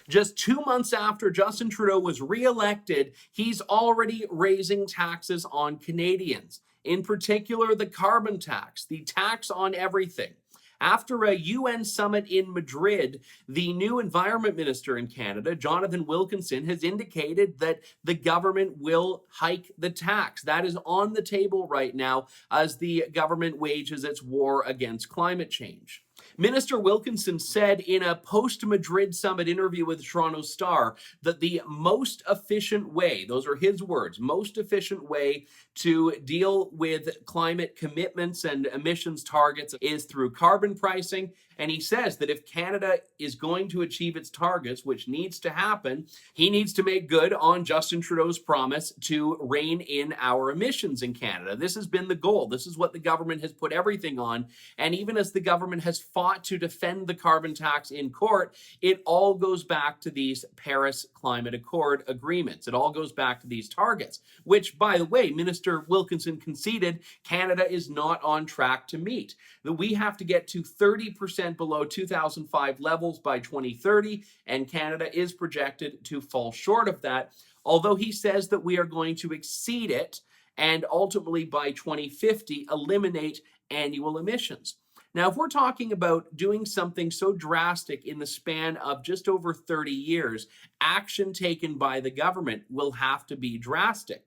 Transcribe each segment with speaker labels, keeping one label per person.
Speaker 1: Just 2 months after Justin Trudeau was re-elected, he's already raising taxes on Canadians, in particular the carbon tax, the tax on everything. After a UN summit in Madrid, the new environment minister in Canada, Jonathan Wilkinson, has indicated that the government will hike the tax. That is on the table right now as the government wages its war against climate change. Minister Wilkinson said in a post-Madrid summit interview with the Toronto Star that the most efficient way, those are his words, most efficient way to deal with climate commitments and emissions targets is through carbon pricing. And he says that if Canada is going to achieve its targets, which needs to happen, he needs to make good on Justin Trudeau's promise to rein in our emissions in Canada. This has been the goal. This is what the government has put everything on. And even as the government has fought to defend the carbon tax in court, it all goes back to these Paris Climate Accord agreements. It all goes back to these targets, which, by the way, Minister Wilkinson conceded Canada is not on track to meet. That we have to get to 30% below 2005 levels by 2030, and Canada is projected to fall short of that, although he says that we are going to exceed it and ultimately by 2050 eliminate annual emissions. Now, if we're talking about doing something so drastic in the span of just over 30 years, action taken by the government will have to be drastic.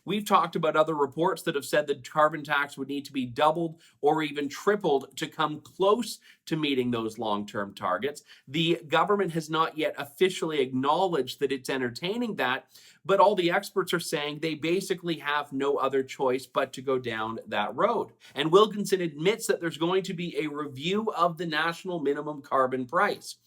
Speaker 1: We've talked about other reports that have said that carbon tax would need to be doubled or even tripled to come close to meeting those long-term targets. The government has not yet officially acknowledged that it's entertaining that, but all the experts are saying they basically have no other choice but to go down that road. And Wilkinson admits that there's going to be a review of the national minimum carbon price.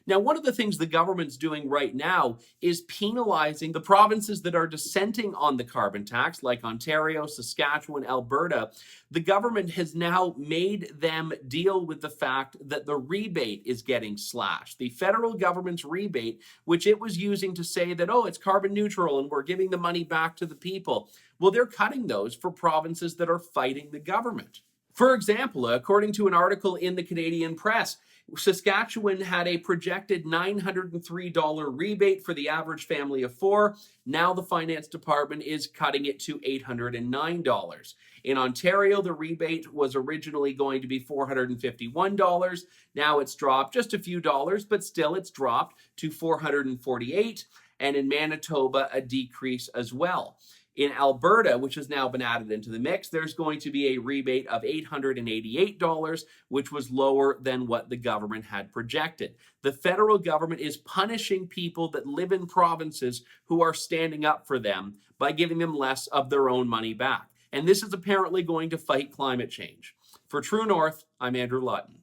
Speaker 1: Now, one of the things the government's doing right now is penalizing the provinces that are dissenting on the carbon tax, like Ontario, Saskatchewan, Alberta. The government has now made them deal with the fact that the rebate is getting slashed. The federal government's rebate, which it was using to say that, oh, it's carbon neutral and we're giving the money back to the people. Well, they're cutting those for provinces that are fighting the government. For example, according to an article in the Canadian Press, Saskatchewan had a projected $903 rebate for the average family of four. Now the finance department is cutting it to $809. In Ontario, the rebate was originally going to be $451. Now it's dropped just a few dollars, but still it's dropped to $448. And in Manitoba, a decrease as well. In Alberta, which has now been added into the mix, there's going to be a rebate of $888, which was lower than what the government had projected. The federal government is punishing people that live in provinces who are standing up for them by giving them less of their own money back. And this is apparently going to fight climate change. For True North, I'm Andrew Lutton.